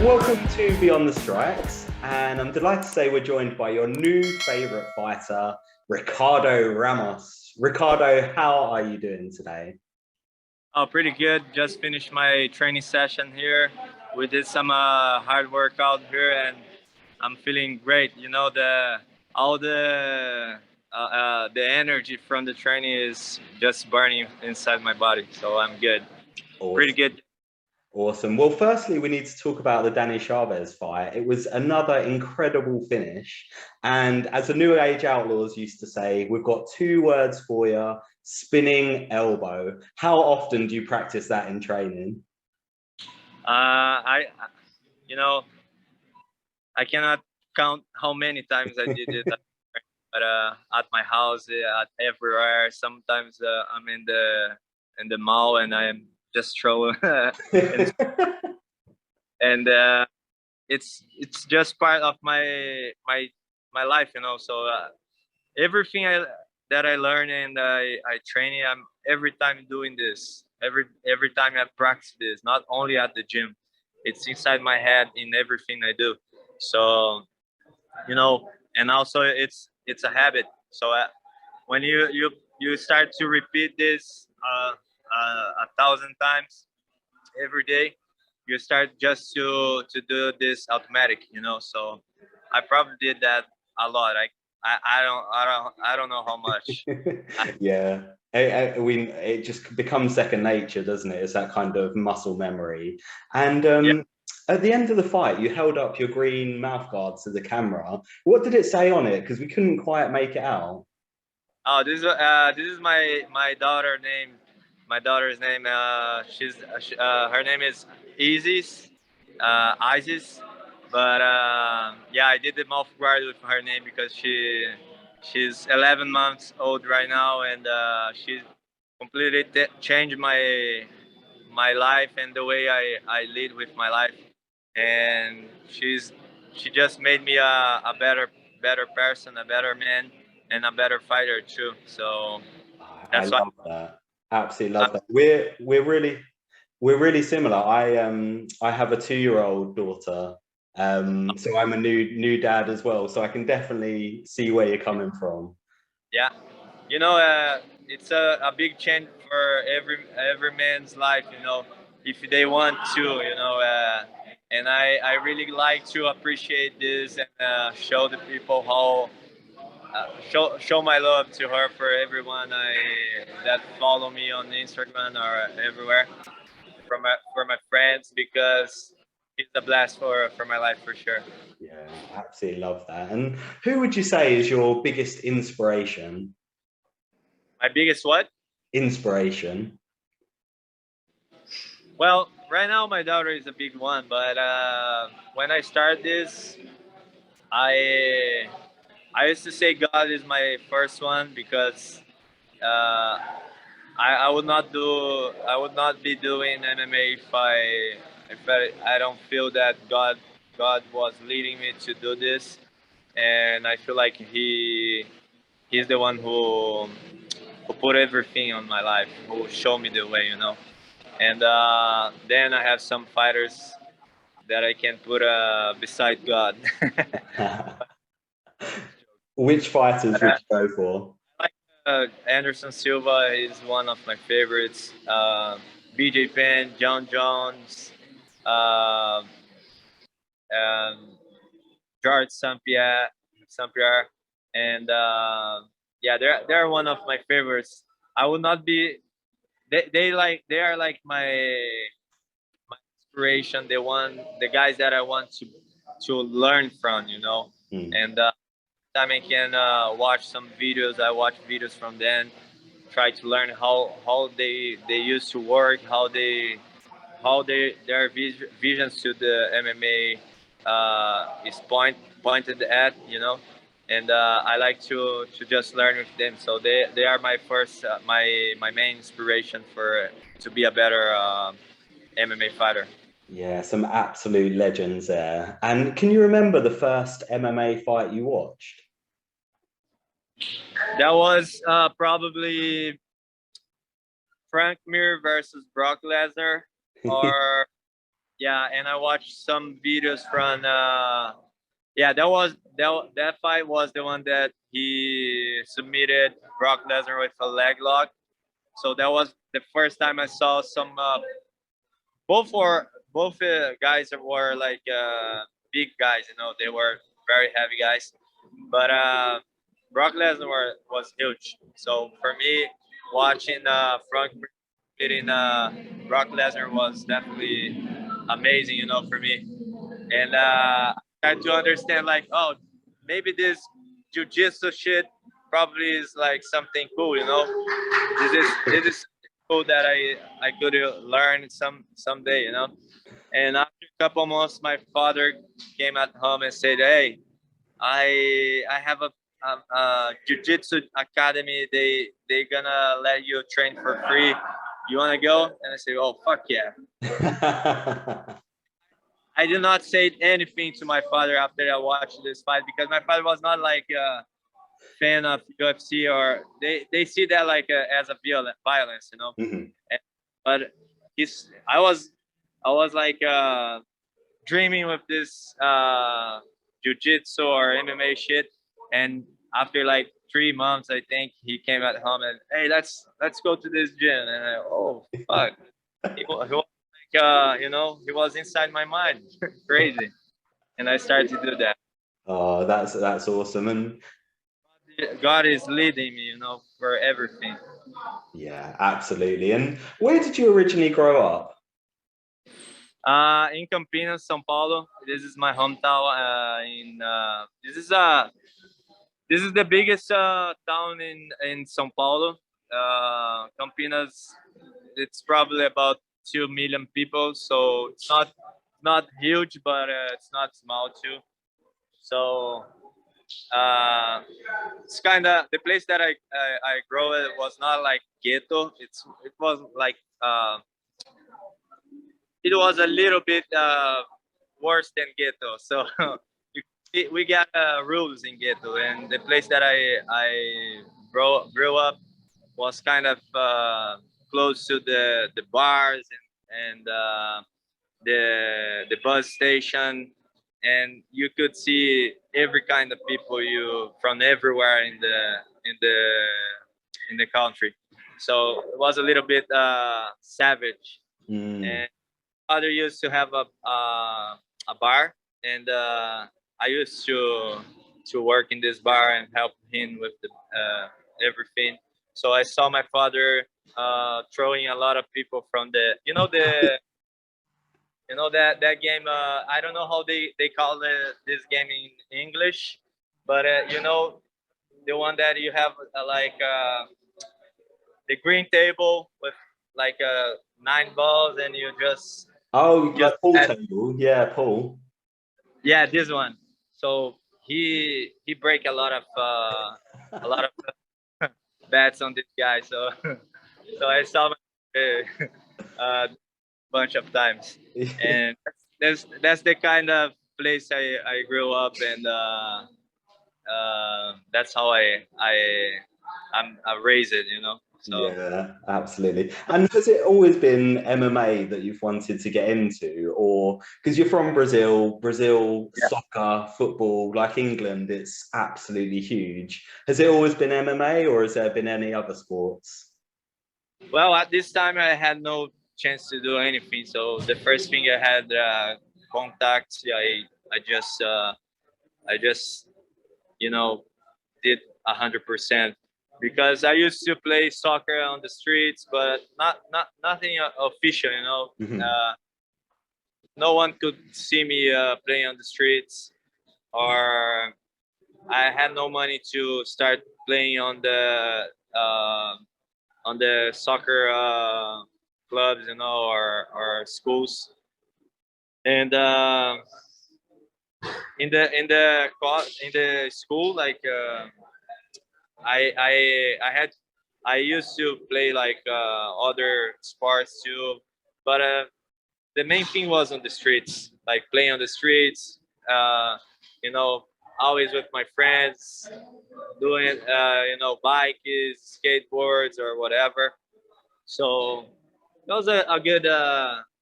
Welcome to Beyond the Strikes, and I'm delighted to say we're joined by your new favourite fighter, Ricardo Ramos. Ricardo, how are you doing today? Oh, pretty good. Just finished my training session here. We did some hard workout here, and I'm feeling great. You know, all the energy from the training is just burning inside my body, so I'm good. Pretty Awesome. good. Awesome. Well, firstly, we need to talk about the Danny Chavez fight. It was another incredible finish. And as the New Age Outlaws used to say, we've got two words for you: spinning elbow. How often do you practice that in training? I, you know, I cannot count how many times I did it. But at my house, at everywhere. Sometimes I'm in the mall and I'm just throwing and it's just part of my life, you know. So everything that I learn and I train, I'm every time doing this. Every time I practice this, not only at the gym, it's inside my head in everything I do. So you know, and also it's a habit. So when you start to repeat this 1,000 times every day, you start just to do this automatic, you know. So I probably did that a lot. I don't know how much. Yeah. It just becomes second nature, doesn't it? It's that kind of muscle memory. And Yeah. at the end of the fight, you held up your green mouth guard to the camera. What did it say on it? Because we couldn't quite make it out. Oh, this is my daughter name. My daughter's name. Her name is Isis. Isis. But yeah, I did the mouth guard with her name because she's 11 months old right now, and she completely changed my life and the way I lead with my life. And she just made me a better person, a better man, and a better fighter too. So I that's why love that. Absolutely love I'm, that. We're really similar. I have a 2-year-old daughter. So I'm a new dad as well. So I can definitely see where you're coming from. yeah. You know, it's a big change for every man's life. You know, if they want to, you know, and I really like to appreciate this and show the people how show my love to her for everyone that follow me on Instagram or everywhere for my friends because it's a blast for my life for sure. Yeah, absolutely love that. And who would you say is your biggest inspiration? My biggest what? Inspiration. Well, right now my daughter is a big one, but when I started this, I I used to say God is my first one because uh, I would not be doing MMA if I don't feel that God was leading me to do this, and I feel like he's the one who put everything on my life, who showed me the way, you know. And then I have some fighters that I can put beside God. Which fighters would you go for? Like Anderson Silva is one of my favorites. BJ Penn, John Jones, uh, um, George St. Pierre, and yeah, they're one of my favorites. I would not be. They are like my inspiration. The guys that I want to learn from, you know. Hmm. And time I can watch some videos, I watch videos from them, try to learn how they used to work, how their visions to the MMA is pointed at, you know. And I like to just learn with them. So they are my first my main inspiration for to be a better MMA fighter. Yeah, some absolute legends there. And can you remember the first MMA fight you watched? That was probably Frank Mir versus Brock Lesnar, or yeah, and I watched some videos from yeah, that fight was the one that he submitted Brock Lesnar with a leg lock. So that was the first time I saw some both guys were like big guys, you know, they were very heavy guys, but Brock Lesnar was huge. So for me, watching Frank beating Brock Lesnar was definitely amazing, you know, for me. And I tried to understand like, oh, maybe this jujitsu shit probably is like something cool, you know. This is something cool that I could learn someday, you know. And after a couple months, my father came at home and said, "Hey, I have a jiu-jitsu academy. They gonna let you train for free. You wanna go?" And I said, "Oh fuck yeah!" I did not say anything to my father after I watched this fight because my father was not like a fan of UFC, or they see that like as a violence, you know. Mhm. And, but I was like dreaming with this jiu-jitsu or MMA shit, and after like 3 months, I think he came at home and, hey, let's go to this gym, and oh fuck, he was like you know, he was inside my mind, crazy, and I started to do that. Oh, that's awesome. And God is leading me, you know, for everything. yeah, absolutely. And where did you originally grow up? In Campinas, São Paulo. This is my hometown. This is the biggest town in São Paulo. Campinas, it's probably about 2 million people, so it's not huge, but it's not small too. So uh, it's kind of the place that I grew it was not like ghetto. It was like it was a little bit worse than ghetto. So we got rules in ghetto, and the place that I grew up was kind of close to the bars and the bus station, and you could see every kind of people you from everywhere in the in the country. So it was a little bit savage. Mm. And father used to have a bar, and I used to work in this bar and help him with the everything. So I saw my father throwing a lot of people from the that game. I don't know how they call this game in English, but the one that you have like the green table with like 9 balls, and you Oh, just like pool add. table. Yeah, pool. Yeah, this one. So he break a lot of bets on this guy. So so I saw him bunch of times, and that's the kind of place I grew up, and that's how I raised it. You know. So Yeah, absolutely. And has it always been MMA that you've wanted to get into, or because you're from Brazil, Brazil yeah. soccer, football, like England, it's absolutely huge. Has it always been MMA, or has there been any other sports? Well, at this time I had no chance to do anything. So the first thing I had contacts. Yeah, I just you know did 100% because I used to play soccer on the streets, but not nothing official. Mhm. Uh, no one could see me playing on the streets, or I had no money to start playing uh, on the soccer clubs, or schools. And in the school, like I used to play like other sports too, but the main thing was on the streets, like playing on the streets. Uh, you know, always with my friends, doing bikes, skateboards, or whatever. So it was a good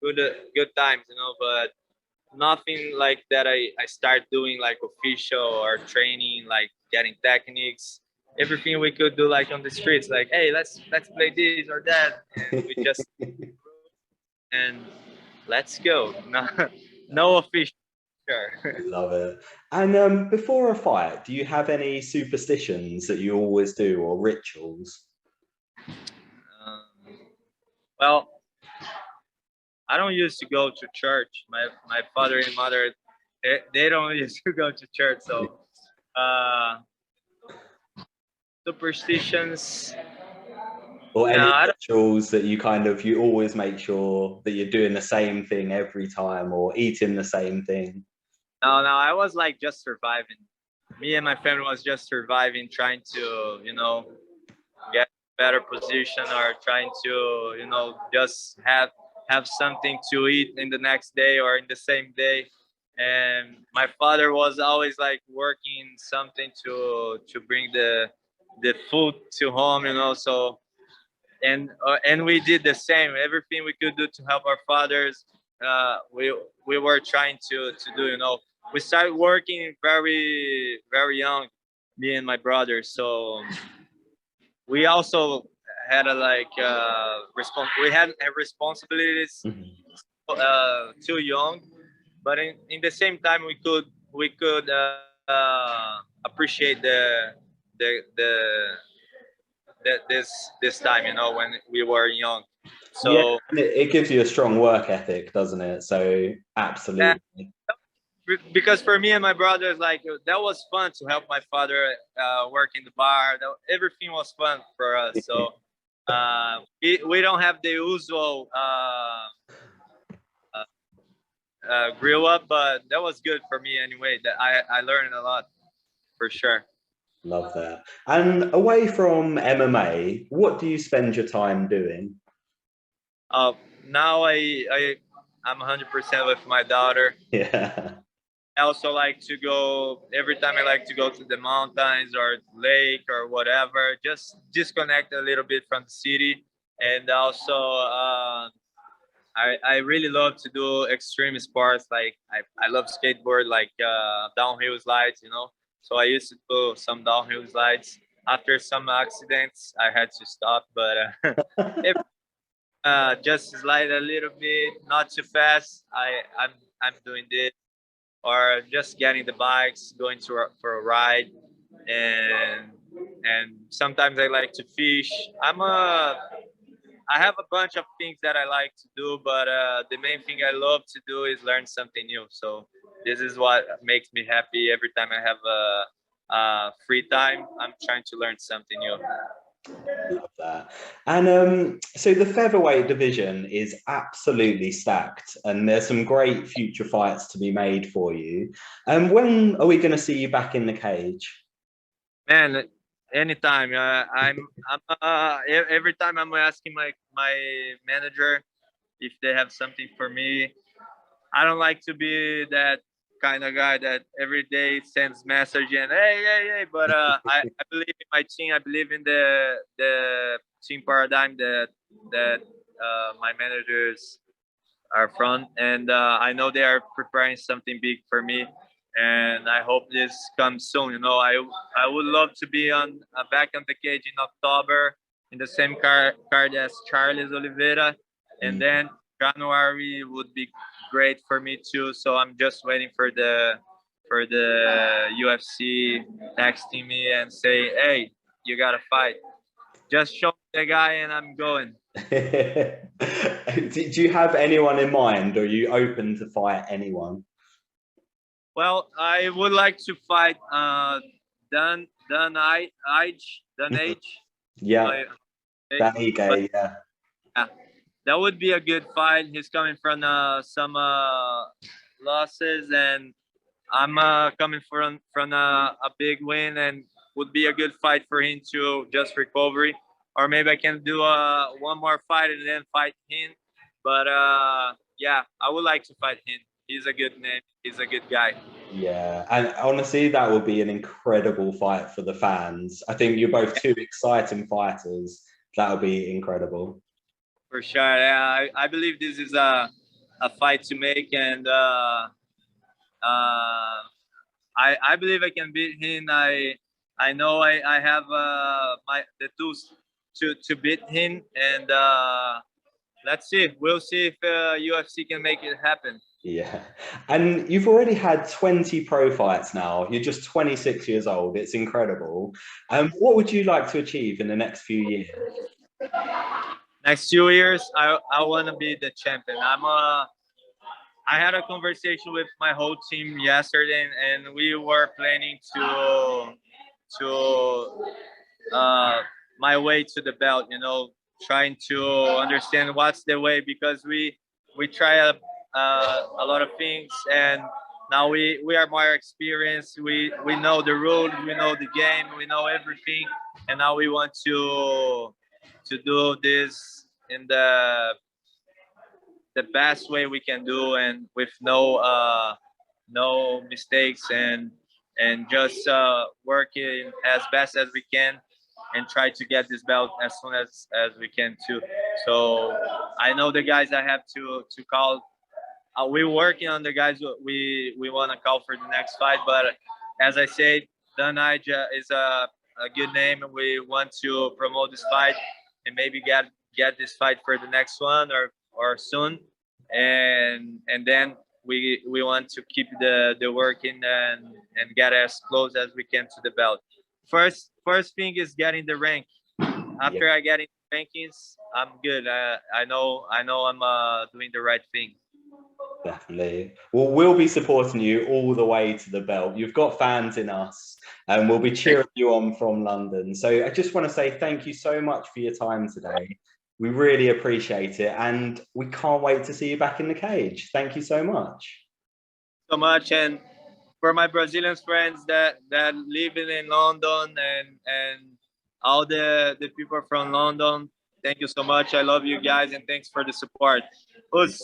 good times, you know, but nothing like that. I start doing like official or training, like getting techniques, everything we could do like on the streets, like, hey, let's play this or that, and we just and let's go. No, no official. Sure. Love it. And before a fight, do you have any superstitions that you always do or rituals? um, well, I don't used to go to church. My father and mother, they don't used to go to church. So superstitions. Or No, any I don't. rituals that you always make sure that you're doing the same thing every time or eating the same thing? No, no. I was like just surviving. Me and my family was just surviving, trying to, you know, get better position or trying to, you know, just have something to eat in the next day or in the same day. And my father was always like working something to bring the food to home, you know. So and we did the same. Everything we could do to help our fathers, we were trying to do. You know, we started working very young, me and my brother. So we also had a we had responsibilities Mhm. too young, but in the same time we could appreciate the this time, you know, when we were young. Yeah, So and it gives you a strong work ethic, doesn't it? So that absolutely. because for me and my brothers, like that was fun to help my father work in the bar. Everything was fun for us. So we don't have the usual uh, grill up, but that was good for me anyway. That I learned a lot for sure. Love that. And away from MMA, what do you spend your time doing? Uh, Now I'm 100% with my daughter. Yeah. I also like to go every time. I like to go to the mountains or lake or whatever, just disconnect a little bit from the city. And also, I really love to do extreme sports. Like I love skateboard, like downhill slides, you know. So I used to do some downhill slides. After some accidents, I had to stop, but if, just slide a little bit, not too fast. I'm doing this, or just getting the bikes, going for a ride, and and sometimes I like to fish. I have a bunch of things that I like to do, but the main thing I love to do is learn something new. So this is what makes me happy every time I have a free time. I'm trying to learn something new. Love that. And so the featherweight division is absolutely stacked, and there's some great future fights to be made for you. When are we going to see you back in the cage? Man, anytime. Every time I'm asking my manager if they have something for me. I don't like to be that kind of guy that every day sends message and hey. But I believe in my team. I believe in the team paradigm that my managers are from, and I know they are preparing something big for me. And I hope this comes soon. You know, I would love to be on back on the cage in October in the same card as Charles Oliveira, and Mm. then January would be great for me too. So I'm just waiting for the UFC texting me and say, "Hey, you gotta fight." Just show me the guy, and I'm going. Do you have anyone in mind, or are you open to fight anyone? Well, I would like to fight Dan H. Yeah, I- Danny But Gay. Yeah. yeah, that would be a good fight. He's coming from some losses, and I'm coming from a big win, and would be a good fight for him to just recovery, or maybe I can do one more fight and then fight him. But yeah, I would like to fight him. He's a good name. He's a good guy. Yeah, and honestly, that would be an incredible fight for the fans. I think you're both two exciting fighters. That would be incredible. For sure. Yeah, I believe this is fight to make, and I believe I can beat him. I know I have the tools to beat him, and let's see. We'll see if UFC can make it happen. Yeah. And you've already had 20 pro fights now. You're just 26 years old. It's incredible. What would you like to achieve in the next few years? Next 2 years, I want to be the champion. I had a conversation with my whole team yesterday, and we were planning to my way to the belt. You know, trying to understand what's the way, because we try a lot of things, and now we are more experienced. We know the rules, we know the game, we know everything, and now we want to do this in the best way we can do, and with no mistakes, and just working as best as we can, and try to get this belt as soon as we can too. So I know the guys I have to call. We're working on the guys we want to call for the next fight, but as I said, Danija is a good name, and we want to promote this fight, and maybe get this fight for the next one, or soon, and then we want to keep the working, and get as close as we can to the belt. First thing is getting the rank. After I get in rankings, I'm good. I know I'm doing the right thing. Definitely. Well, we'll be supporting you all the way to the belt. You've got fans in us, and we'll be cheering you on from London. So I just want to say thank you so much for your time today. We really appreciate it, and we can't wait to see you back in the cage. Thank you so much. So much, and for my Brazilian friends that live in London, and all the people from London, thank you so much. I love you guys, and thanks for the support. Us.